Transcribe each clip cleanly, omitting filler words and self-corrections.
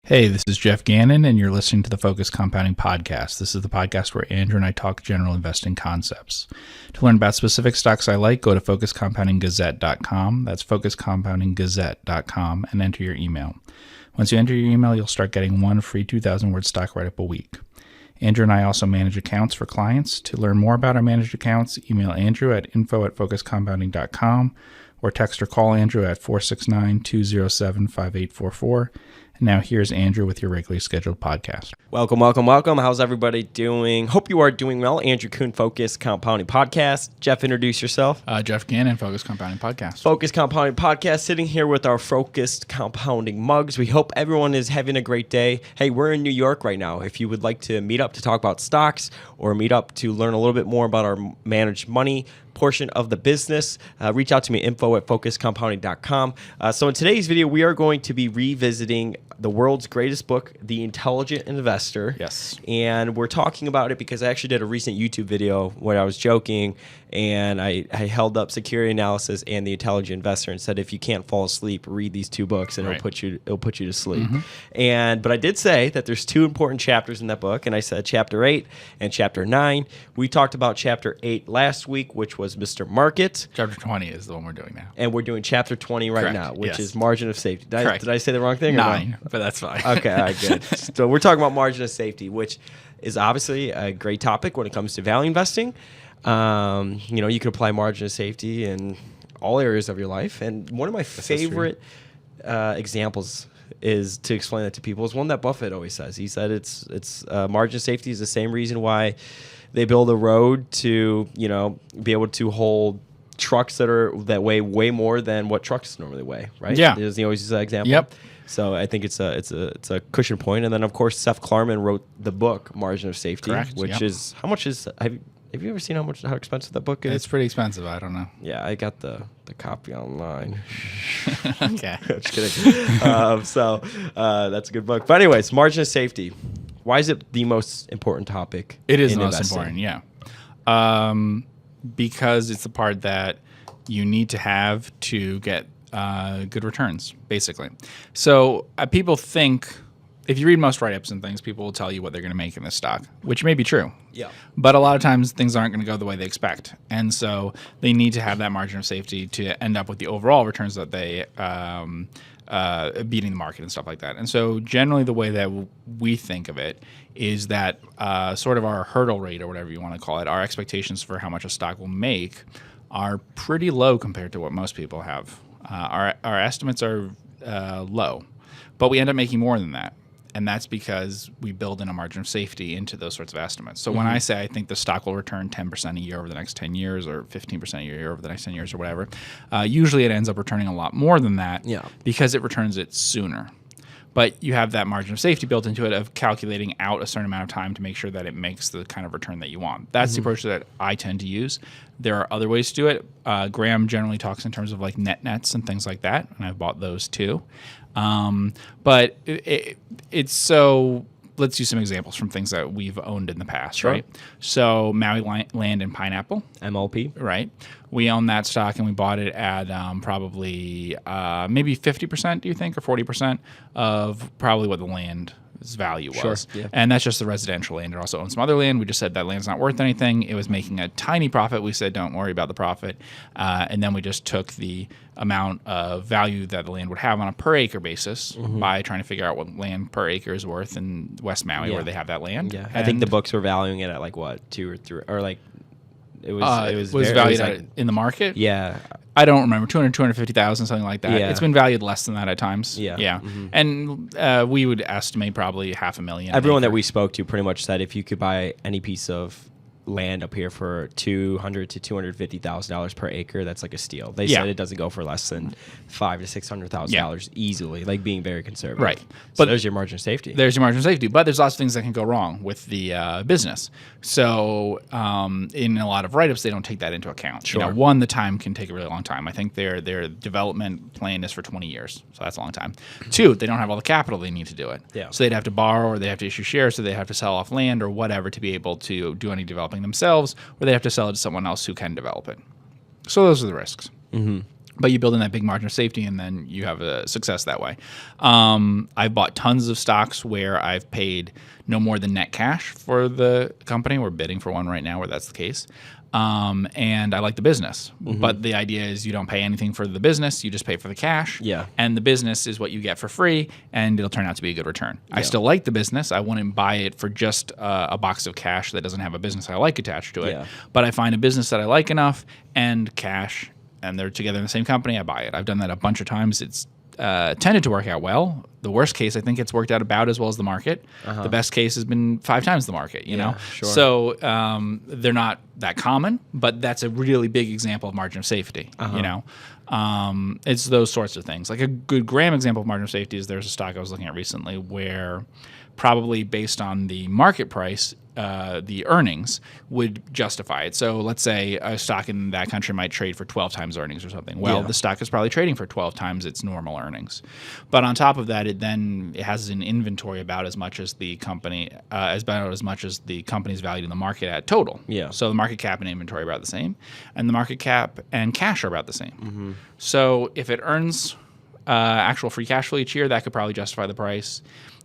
Hey, this is Geoff Gannon, and you're listening to the Focus Compounding Podcast. This is the podcast where Andrew and I talk general investing concepts. To learn about specific stocks I like, go to focuscompoundinggazette.com. That's focuscompoundinggazette.com, and enter your email. Once you enter your email, you'll start getting one free 2,000-word stock write-up a week. Andrew and I also manage accounts for clients. To learn more about our managed accounts, email Andrew at info@focuscompounding.com or text or call Andrew at 469-207-5844. And now here's Andrew with your regularly scheduled podcast. Welcome. How's everybody doing? Hope you are doing well. Andrew Kuhn, Focus Compounding Podcast. Jeff, introduce yourself. Geoff Gannon, Focus Compounding Podcast. Focus Compounding Podcast, sitting here with our Focused Compounding mugs. We hope everyone is having a great day. Hey, we're in New York right now. If you would like to meet up to talk about stocks or meet up to learn a little bit more about our managed money portion of the business, reach out to me, info@focuscompounding.com. So in today's video, we are going to be revisiting the world's greatest book, The Intelligent Investor. Yes. And we're talking about it because I actually did a recent YouTube video where I was joking and I held up Security Analysis and The Intelligent Investor and said, if you can't fall asleep, read these two books and it'll put you to sleep. But I did say that there's two important chapters in that book, and I said chapter 8 and chapter 9. We talked about chapter 8 last week, which was Mr. Market. Chapter 20 is the one we're doing now. And we're doing chapter 20 right now, which is margin of safety. Did I say the wrong thing? 9, but that's fine. Okay, all right, good. So we're talking about margin of safety, which is obviously a great topic when it comes to value investing. You can apply margin of safety in all areas of your life. And one of my favorite examples is to explain that to people is one that Buffett always says. He said it's margin of safety is the same reason why they build a road to be able to hold trucks that weigh way more than what trucks normally weigh, right? Yeah. Doesn't he always use that example? Yep. So I think it's a cushion point. And then of course Seth Klarman wrote the book Margin of Safety, which is how much is have you ever seen how expensive that book is? It's pretty expensive. I don't know. Yeah, I got the copy online. Okay. I'm just kidding. That's a good book. But anyways, margin of safety. Why is it the most important topic? It is in the most investing? important, yeah. Because it's the part that you need to have to get good returns, basically. So people think, if you read most write-ups and things, people will tell you what they're going to make in this stock, which may be true. Yeah. But a lot of times things aren't going to go the way they expect. And so they need to have that margin of safety to end up with the overall returns that they beating the market and stuff like that. And so generally the way that we think of it is that sort of our hurdle rate, or whatever you want to call it, our expectations for how much a stock will make are pretty low compared to what most people have. Our estimates are low, but we end up making more than that. And that's because we build in a margin of safety into those sorts of estimates. So when I say I think the stock will return 10% a year over the next 10 years or 15% a year over the next 10 years or whatever, usually it ends up returning a lot more than that because it returns it sooner. But you have that margin of safety built into it of calculating out a certain amount of time to make sure that it makes the kind of return that you want. That's the approach that I tend to use. There are other ways to do it. Graham generally talks in terms of like nets and things like that, and I've bought those too. But it's so. Let's use some examples from things that we've owned in the past, right? So Maui Land and Pineapple. MLP. Right. We own that stock and we bought it at probably maybe 50%, do you think, or 40% of probably what the land's value was. Yeah. And that's just the residential land. It also owns some other land. We just said that land's not worth anything. It was making a tiny profit. We said, don't worry about the profit. And then we just took the amount of value that the land would have on a per acre basis by trying to figure out what land per acre is worth in West Maui where they have that land. Yeah. I think the books were valuing it at like what, 2 or 3, or like it was valued at in the market. Yeah. I don't remember, 250,000, something like that. Yeah. It's been valued less than that at times. Yeah. And we would estimate probably $500,000. Everyone that we spoke to pretty much said if you could buy any piece of land up here for $200,000 to $250,000 per acre, that's like a steal. They said it doesn't go for less than $500,000 to $600,000 easily, like being very conservative. Right. So But there's your margin of safety. There's your margin of safety, but there's lots of things that can go wrong with the business. So in a lot of write-ups, they don't take that into account. Sure. One, the time can take a really long time. I think their development plan is for 20 years, so that's a long time. 2, they don't have all the capital they need to do it. Yeah. So they'd have to borrow, or they have to issue shares, so they have to sell off land or whatever to be able to do any developing themselves, or they have to sell it to someone else who can develop it. So those are the risks. But you build in that big margin of safety, and then you have a success that way. I've bought tons of stocks where I've paid no more than net cash for the company. We're bidding for one right now where that's the case. And I like the business. But the idea is you don't pay anything for the business. You just pay for the cash. Yeah. And the business is what you get for free, and it'll turn out to be a good return. I still like the business. I wouldn't buy it for just a box of cash that doesn't have a business I like attached to it. Yeah. But I find a business that I like enough and cash, and they're together in the same company, I buy it. I've done that a bunch of times. It's tended to work out well. The worst case, I think it's worked out about as well as the market. The best case has been 5 times the market, you know? Sure. So they're not that common, but that's a really big example of margin of safety, you know? It's those sorts of things. Like a good Graham example of margin of safety is there's a stock I was looking at recently where probably based on the market price, the earnings would justify it. So let's say a stock in that country might trade for 12 times earnings or something. Well, the stock is probably trading for 12 times its normal earnings. But on top of that, it has an inventory about as much as the company, as much as the company's valued in the market at total. Yeah. So the market cap and inventory are about the same, and the market cap and cash are about the same. So if it earns actual free cash flow each year, that could probably justify the price.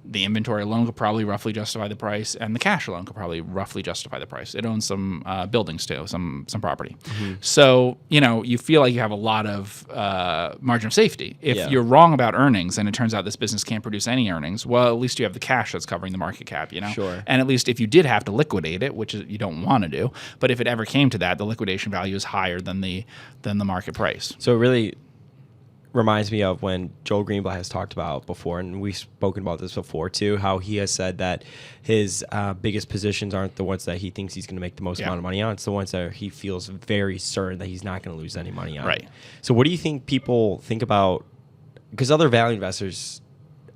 The inventory alone could probably roughly justify the price, and the cash alone could probably roughly justify the price. It owns some buildings too, some property. So, you know, you feel like you have a lot of margin of safety. If you're wrong about earnings and it turns out this business can't produce any earnings, well, at least you have the cash that's covering the market cap, you know? Sure. And at least if you did have to liquidate it, which you don't want to do, but if it ever came to that, the liquidation value is higher than the market price. So it really reminds me of when Joel Greenblatt has talked about before, and we've spoken about this before too, how he has said that his biggest positions aren't the ones that he thinks he's going to make the most amount of money on. It's the ones that he feels very certain that he's not going to lose any money on. Right. So what do you think people think about, because other value investors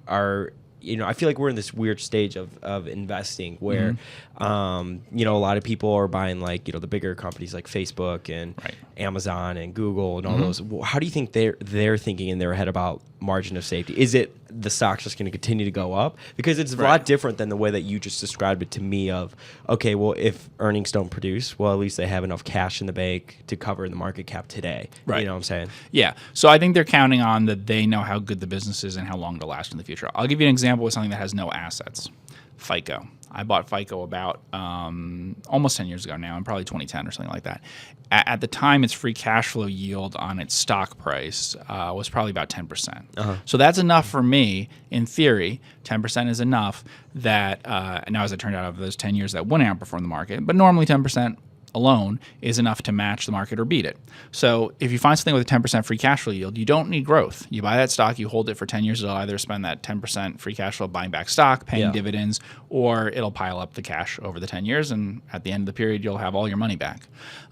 are, you know, I feel like we're in this weird stage of investing where, you know, a lot of people are buying like, you know, the bigger companies like Facebook and Amazon and Google and all those. How do you think they're thinking in their head about margin of safety? Is it the stock's just going to continue to go up? Because it's a lot different than the way that you just described it to me of, okay, well, if earnings don't produce, well, at least they have enough cash in the bank to cover the market cap today. Right. You know what I'm saying? Yeah. So I think they're counting on that they know how good the business is and how long it'll last in the future. I'll give you an example with something that has no assets. FICO. I bought FICO about almost 10 years ago now, and probably 2010 or something like that. At the time, its free cash flow yield on its stock price was probably about 10%. So that's enough for me, in theory. 10% is enough that, now as it turned out, over those 10 years, that wouldn't outperform the market. But normally 10% alone is enough to match the market or beat it. So if you find something with a 10% free cash flow yield, you don't need growth. You buy that stock, you hold it for 10 years, it'll either spend that 10% free cash flow buying back stock, paying dividends, or it'll pile up the cash over the 10 years, and at the end of the period, you'll have all your money back.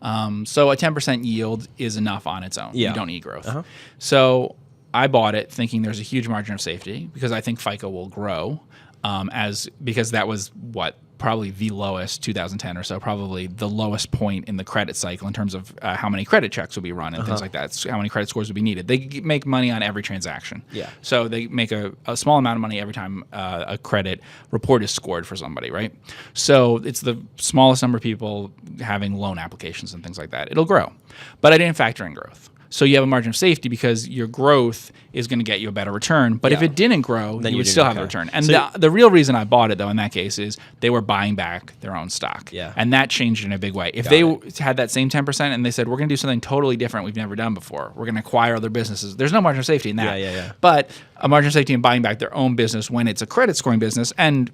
So a 10% yield is enough on its own. You don't need growth. So I bought it thinking there's a huge margin of safety because I think FICO will grow because that was probably the lowest, 2010 or so, probably the lowest point in the credit cycle in terms of how many credit checks would be run and things like that, how many credit scores would be needed. They make money on every transaction. So they make a small amount of money every time a credit report is scored for somebody, right? So it's the smallest number of people having loan applications and things like that. It'll grow. But I didn't factor in growth. So you have a margin of safety because your growth is going to get you a better return. But if it didn't grow, then you would still have a return. And so the real reason I bought it, though, in that case, is they were buying back their own stock. And that changed in a big way. If they had that same 10% and they said, we're going to do something totally different we've never done before, we're going to acquire other businesses, there's no margin of safety in that. But a margin of safety in buying back their own business when it's a credit scoring business. And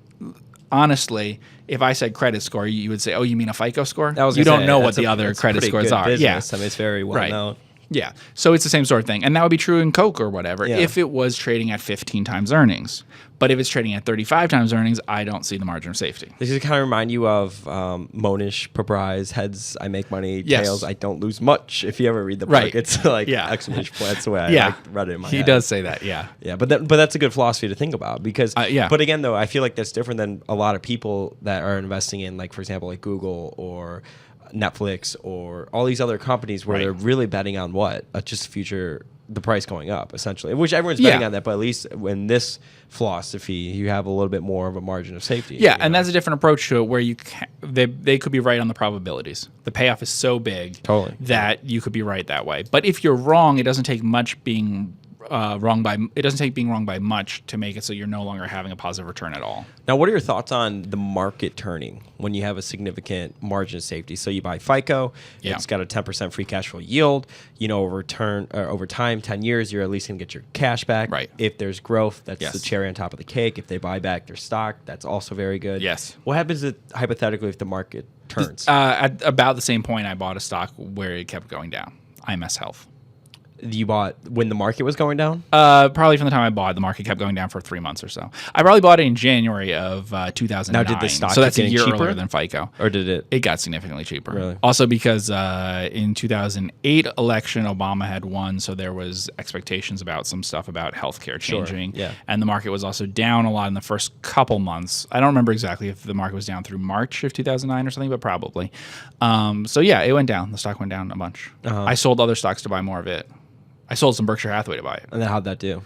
honestly, if I said credit score, you would say, oh, you mean a FICO score? You don't know what the other credit scores are. Business. I mean, it's very well known. Yeah. So it's the same sort of thing. And that would be true in Coke or whatever if it was trading at 15 times earnings. But if it's trading at 35 times earnings, I don't see the margin of safety. Does it kind of remind you of Monish Paprais, heads I make money, tails I don't lose much? If you ever read the book, it's like exclamation point. That's the way I read it in my head. He does say that, yeah. But that's a good philosophy to think about because, but again, though, I feel like that's different than a lot of people that are investing in, like, for example, like Google or Netflix or all these other companies where they're really betting on just future the price going up, essentially, which everyone's betting Yeah. on that. But at least in this philosophy, you have a little bit more of a margin of safety. Yeah, you and know? that's a different approach to it where they could be right on the probabilities. The payoff is so big Totally. that you could be right that way. But if you're wrong, it doesn't take much being being wrong by much to make it so you're no longer having a positive return at all. Now, what are your thoughts on the market turning when you have a significant margin of safety? So you buy FICO, Yeah. it's got a 10% free cash flow yield. You know, over time, 10 years, you're at least going to get your cash back. Right. If there's growth, that's Yes. the cherry on top of the cake. If they buy back their stock, that's also very good. Yes. What happens hypothetically if the market turns? At about the same point, I bought a stock where it kept going down. IMS Health. You bought when the market was going down? Probably from the time I bought it, the market kept going down for 3 months or so. I probably bought it in January of 2009. Now, did the stock so that's a keep year getting cheaper? earlier than FICO. Or did it? It got significantly cheaper. Really? Also because in 2008 election, Obama had won, so there was expectations about some stuff about healthcare changing. yeah. And the market was also down a lot in the first couple months. I don't remember exactly if the market was down through March of 2009 or something, but probably. So yeah, it went down. The stock went down a bunch. I sold other stocks to buy more of it. I sold some Berkshire Hathaway to buy it. And then how'd that do?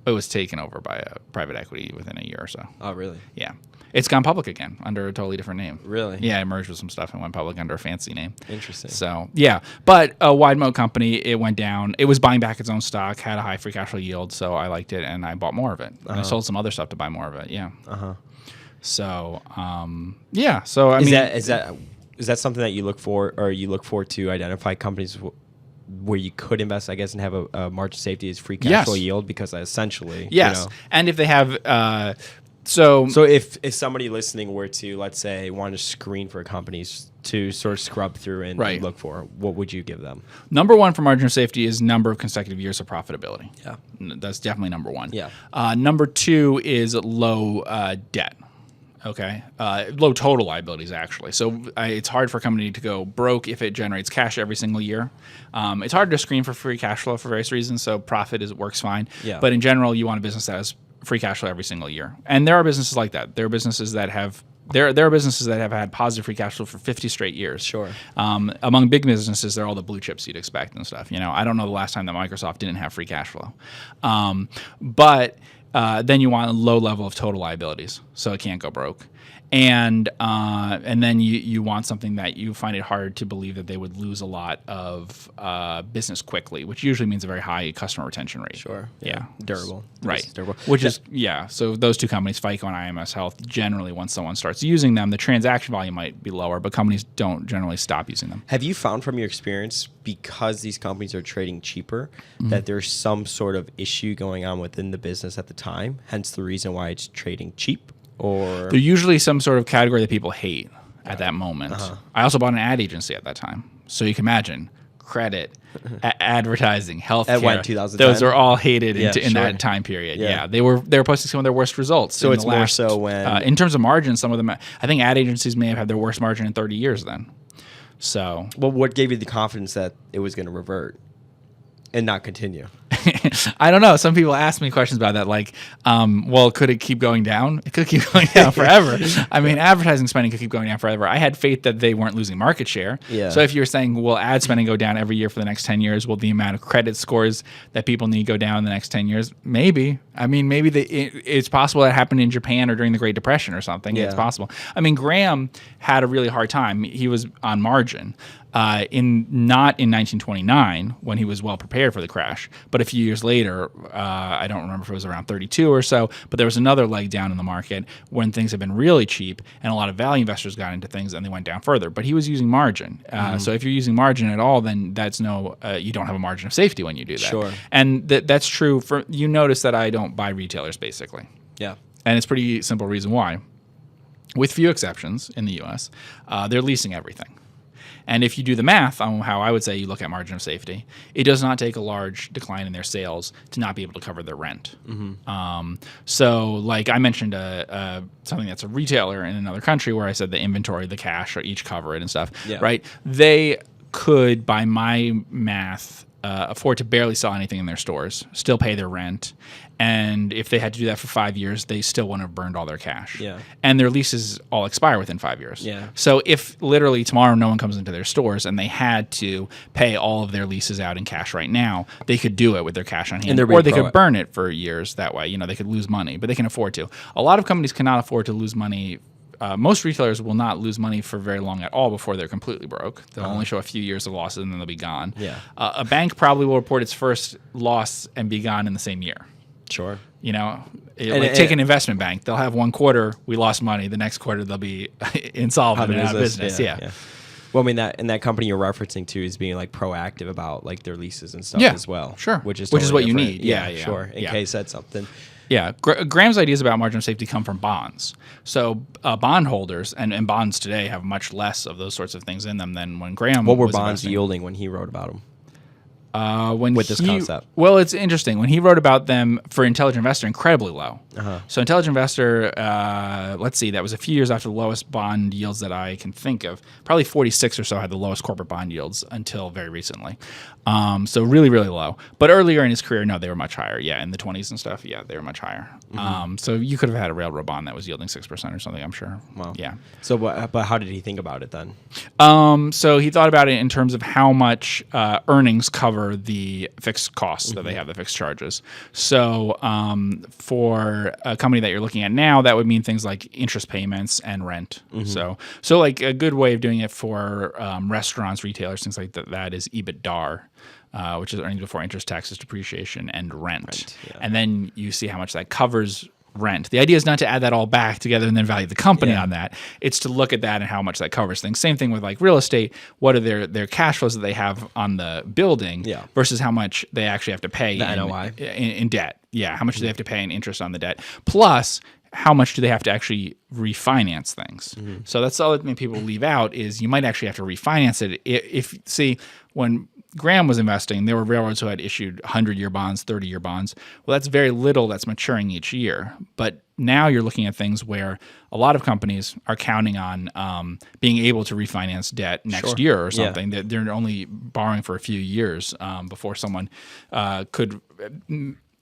It was taken over by a private equity within a year or so. Oh, really? Yeah. It's gone public again under a totally different name. Really? Yeah, it merged with some stuff and went public under a fancy name. Interesting. So, yeah. But a wide moat company, it went down. It was buying back its own stock, had a high free cash flow yield, so I liked it, and I bought more of it. And I sold some other stuff to buy more of it, yeah. So, yeah. So, I mean... Is that something that you look for, or you look for to identify companies where you could invest, I guess, and have a margin of safety is free cash flow yield? Because essentially, yes. you know, And if they have... So if somebody listening were to, let's say, want to screen for companies to sort of scrub through and look for, what would you give them? Number one for margin of safety is number of consecutive years of profitability. Yeah. That's definitely number one. Yeah. Number two is low debt. Okay. Low total liabilities, actually. So it's hard for a company to go broke if it generates cash every single year. It's hard to screen for free cash flow for various reasons. So profit works fine. Yeah. But in general, you want a business that has free cash flow every single year. And there are businesses like that. There are businesses that have had positive free cash flow for 50 straight years. Sure. Among big businesses, they're all the blue chips you'd expect and stuff. You know, I don't know the last time that Microsoft didn't have free cash flow. But then you want a low level of total liabilities, so it can't go broke. And then you want something that you find it hard to believe that they would lose a lot of business quickly, which usually means a very high customer retention rate. Sure. Yeah. Durable. Right. Durable. Which is, yeah. So those two companies, FICO and IMS Health, generally once someone starts using them, the transaction volume might be lower, but companies don't generally stop using them. Have you found from your experience, because these companies are trading cheaper, that there's some sort of issue going on within the business at the time, hence the reason why it's trading cheap? Or There's usually some sort of category that people hate at that moment. I also bought an ad agency at that time. So you can imagine credit, advertising, healthcare. At what, 2010? Those are all hated in sure. that time period. Yeah. Yeah. They were posting some of their worst results. So in it's the more last, so when in terms of margin, some of them, I think ad agencies may have had their worst margin in 30 years then. So well, what gave you the confidence that it was going to revert and not continue? I don't know. Some people ask me questions about that, like, well, could it keep going down? It could keep going down forever. I mean, advertising spending could keep going down forever. I had faith that they weren't losing market share. Yeah. So if you're saying, will ad spending go down every year for the next 10 years? Will the amount of credit scores that people need go down in the next 10 years? Maybe. I mean, maybe it's possible that happened in Japan or during the Great Depression or something. Yeah. It's possible. I mean, Graham had a really hard time. He was on margin. Not in 1929 when he was well prepared for the crash, but a few years later, I don't remember if it was around 32 or so, but there was another leg down in the market when things had been really cheap and a lot of value investors got into things and they went down further. But he was using margin. So if you're using margin at all, then that's you don't have a margin of safety when you do that. Sure. And that's true you notice that I don't buy retailers basically. Yeah. And it's a pretty simple reason why. With few exceptions in the US, they're leasing everything. And if you do the math on how I would say you look at margin of safety, it does not take a large decline in their sales to not be able to cover their rent. So like I mentioned something that's a retailer in another country where I said the inventory, the cash, or each cover it and stuff, Yeah. right? They could, by my math, afford to barely sell anything in their stores, still pay their rent, and if they had to do that for 5 years, they still wouldn't have burned all their cash. Yeah. And their leases all expire within 5 years. Yeah. So if literally tomorrow no one comes into their stores and they had to pay all of their leases out in cash right now, they could do it with their cash on hand, or they could burn it for years that way. You know, they could lose money, but they can afford to. A lot of companies cannot afford to lose money. Most retailers will not lose money for very long at all before they're completely broke. They'll only show a few years of losses and then they'll be gone. Yeah. A bank probably will report its first loss and be gone in the same year. Sure. You know, take an investment bank. They'll have one quarter, we lost money. The next quarter, they'll be insolvent and out of business. Yeah. Well, I mean, that company you're referencing to is being like proactive about like their leases and stuff as well. Sure. Which is what totally you different. need. Yeah. Sure. In case that's something. Yeah, Graham's ideas about margin of safety come from bonds. So bondholders and bonds today have much less of those sorts of things in them than when Graham. What were was bonds investing. yielding when he wrote about them? With this concept? Well, it's interesting. When he wrote about them for Intelligent Investor, incredibly low. So Intelligent Investor, let's see, that was a few years after the lowest bond yields that I can think of. Probably 46 or so had the lowest corporate bond yields until very recently. So really, really low. But earlier in his career, no, they were much higher. Yeah, in the 20s and stuff, yeah, they were much higher. So you could have had a railroad bond that was yielding 6% or something, I'm sure. Wow. Yeah. So, but how did he think about it then? So he thought about it in terms of how much earnings cover the fixed costs that they have, the fixed charges. So for a company that you're looking at now, that would mean things like interest payments and rent. So like a good way of doing it for restaurants, retailers, things like that is EBITDA. Which is earnings before interest, taxes, depreciation, and rent. And then you see how much that covers rent. The idea is not to add that all back together and then value the company on that. It's to look at that and how much that covers things. Same thing with like real estate. What are their cash flows that they have on the building versus how much they actually have to pay in debt. Yeah, how much do they have to pay in interest on the debt? Plus, how much do they have to actually refinance things? So that's the other thing people leave out is you might actually have to refinance it. See, when Graham was investing, there were railroads who had issued 100-year bonds, 30-year bonds. Well, that's very little that's maturing each year. But now you're looking at things where a lot of companies are counting on being able to refinance debt next year or something. That they're only borrowing for a few years before someone could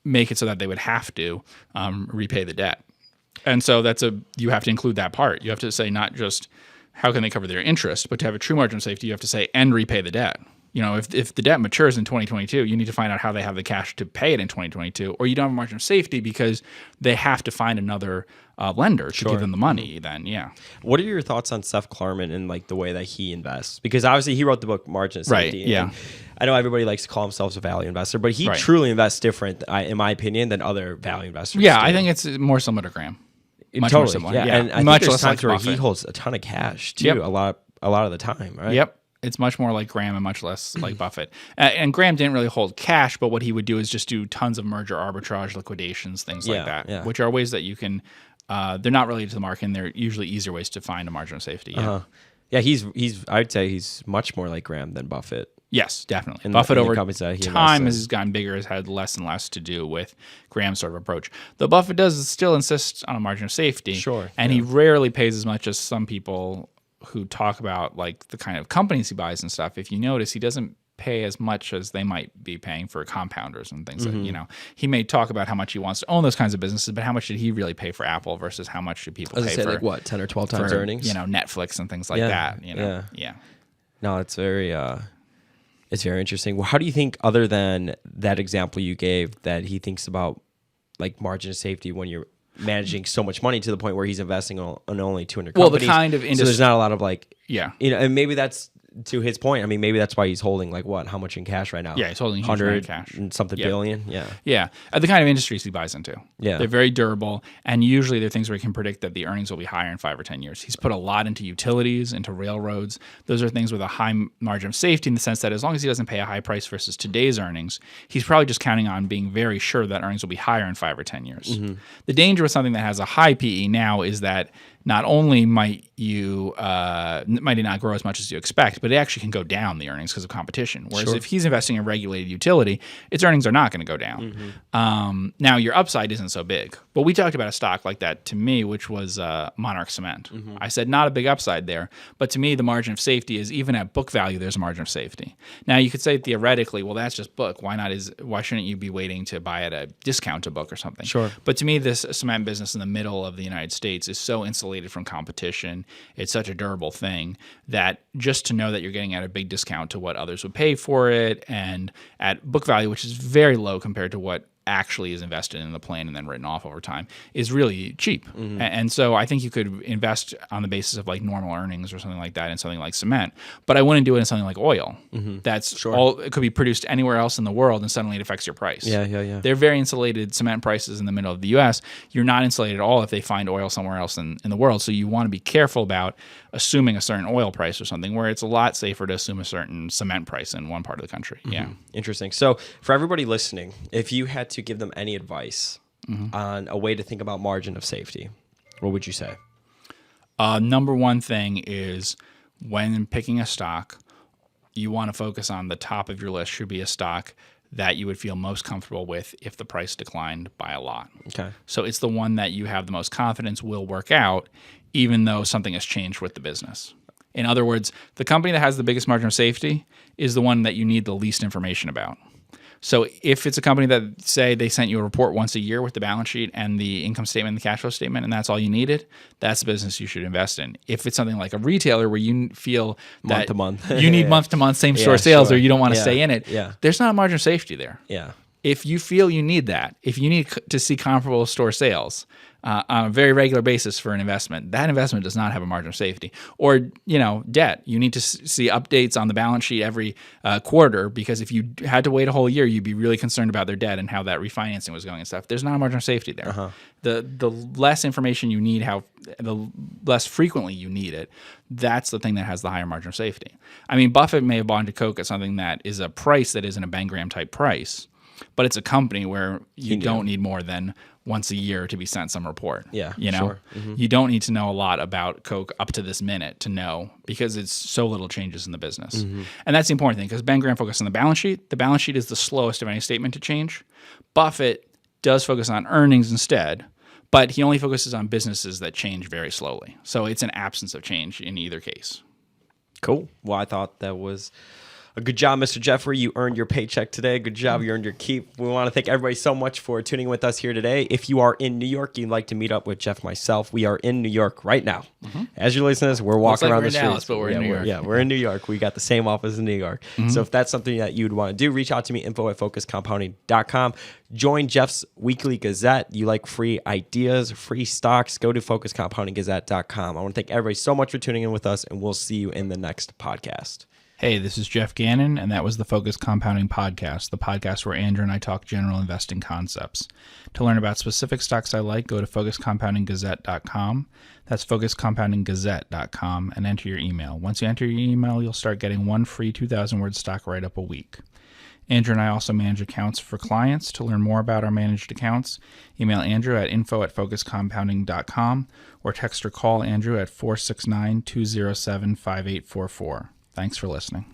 make it so that they would have to repay the debt. And so you have to include that part. You have to say not just how can they cover their interest, but to have a true margin of safety, you have to say and repay the debt. You know, if the debt matures in 2022, you need to find out how they have the cash to pay it in 2022, or you don't have a margin of safety because they have to find another lender to give them the money. Then, What are your thoughts on Seth Klarman and like the way that he invests? Because obviously he wrote the book Margin of Safety. Right. Yeah. I know everybody likes to call themselves a value investor, but he truly invests different, in my opinion, than other value investors. Yeah, do. I think it's more similar to Graham. Much totally. more similar. Yeah. And I much think there's less times like where Buffett. he holds a ton of cash too. A lot of the time, right? Yep. It's much more like Graham and much less like Buffett. And Graham didn't really hold cash, but what he would do is just do tons of merger arbitrage, liquidations, things like that, which are ways that you can. They're not related to the market, and they're usually easier ways to find a margin of safety. Yeah. Yeah, he's. I'd say he's much more like Graham than Buffett. Yes, definitely. And Buffett over time, as he's gotten bigger, has had less and less to do with Graham's sort of approach. Though Buffett does still insist on a margin of safety. Sure. And he rarely pays as much as some people who talk about like the kind of companies he buys and stuff. If you notice, he doesn't pay as much as they might be paying for compounders and things like, he may talk about how much he wants to own those kinds of businesses, but how much did he really pay for Apple versus how much do people pay for like what, 10 or 12 times earnings? Netflix and things like that. Yeah. No, it's very interesting. Well, how do you think, other than that example you gave, that he thinks about like margin of safety when you're managing so much money to the point where he's investing on only 200 companies? Well, the kind of industry. So there's not a lot of like, yeah. And maybe that's to his point. I mean, maybe that's why he's holding like how much in cash right now? Yeah, he's holding a huge amount of cash. And something billion. Yeah. Yeah. The kind of industries he buys into. Yeah. They're very durable, and usually they're things where he can predict that the earnings will be higher in 5 or 10 years. He's put a lot into utilities, into railroads. Those are things with a high margin of safety in the sense that as long as he doesn't pay a high price versus today's earnings, he's probably just counting on being very sure that earnings will be higher in 5 or 10 years. The danger with something that has a high PE now is that not only might it not grow as much as you expect, but it actually can go down the earnings because of competition. Whereas if he's investing in regulated utility, its earnings are not going to go down. Now your upside isn't so big. But we talked about a stock like that to me, which was Monarch Cement. I said not a big upside there, but to me the margin of safety is even at book value there's a margin of safety. Now you could say theoretically, well that's just book. Why shouldn't you be waiting to buy at a discount to book or something? Sure. But to me this cement business in the middle of the United States is so insulated from competition. It's such a durable thing that just to know that you're getting at a big discount to what others would pay for it and at book value, which is very low compared to what actually is invested in the plan and then written off over time, is really cheap. And so I think you could invest on the basis of like normal earnings or something like that in something like cement, but I wouldn't do it in something like oil. That's all, it could be produced anywhere else in the world and suddenly it affects your price. They're very insulated cement prices in the middle of the US. You're not insulated at all if they find oil somewhere else in the world. So you want to be careful about assuming a certain oil price or something, where it's a lot safer to assume a certain cement price in one part of the country. Interesting. So for everybody listening, if you had to give them any advice on a way to think about margin of safety, what would you say? Number one thing is when picking a stock, you want to focus on the top of your list should be a stock that you would feel most comfortable with if the price declined by a lot. Okay. So it's the one that you have the most confidence will work out, even though something has changed with the business. In other words, the company that has the biggest margin of safety is the one that you need the least information about. So if it's a company that, say, they sent you a report once a year with the balance sheet and the income statement and the cash flow statement, and that's all you needed, that's the business you should invest in. If it's something like a retailer where you feel that month to month, you need month to month same store sales, or you don't want to stay in it, there's not a margin of safety there. If you feel you need that, if you need to see comparable store sales on a very regular basis for an investment, that investment does not have a margin of safety. Or, debt. You need to see updates on the balance sheet every quarter, because if you had to wait a whole year, you'd be really concerned about their debt and how that refinancing was going and stuff. There's not a margin of safety there. The less information you need, the less frequently you need it, that's the thing that has the higher margin of safety. I mean, Buffett may have bought into Coke at something that is a price that isn't a Ben Graham type price, but it's a company where you don't need more than once a year to be sent some report. You don't need to know a lot about Coke up to this minute to know, because it's so little changes in the business. And that's the important thing, because Ben Graham focused on the balance sheet. The balance sheet is the slowest of any statement to change. Buffett does focus on earnings instead, but he only focuses on businesses that change very slowly. So it's an absence of change in either case. Cool. Well, I thought that was a good job, Mr. Jeffrey. You earned your paycheck today. Good job. You earned your keep. We want to thank everybody so much for tuning with us here today. If you are in New York, you'd like to meet up with Geoff and myself, we are in New York right now. As you're listening to this, we're walking around the streets. Dallas, but we're in New York. Yeah, we're in New York. We got the same office in New York. So if that's something that you'd want to do, reach out to me, info@focuscompounding.com. Join Jeff's weekly Gazette. You like free ideas, free stocks, go to focuscompoundinggazette.com. I want to thank everybody so much for tuning in with us, and we'll see you in the next podcast. Hey, this is Geoff Gannon, and that was the Focus Compounding Podcast, the podcast where Andrew and I talk general investing concepts. To learn about specific stocks I like, go to focuscompoundinggazette.com. That's focuscompoundinggazette.com, and enter your email. Once you enter your email, you'll start getting one free 2,000-word stock write-up a week. Andrew and I also manage accounts for clients. To learn more about our managed accounts, email Andrew at info@focuscompounding.com or text or call Andrew at 469-207-5844. Thanks for listening.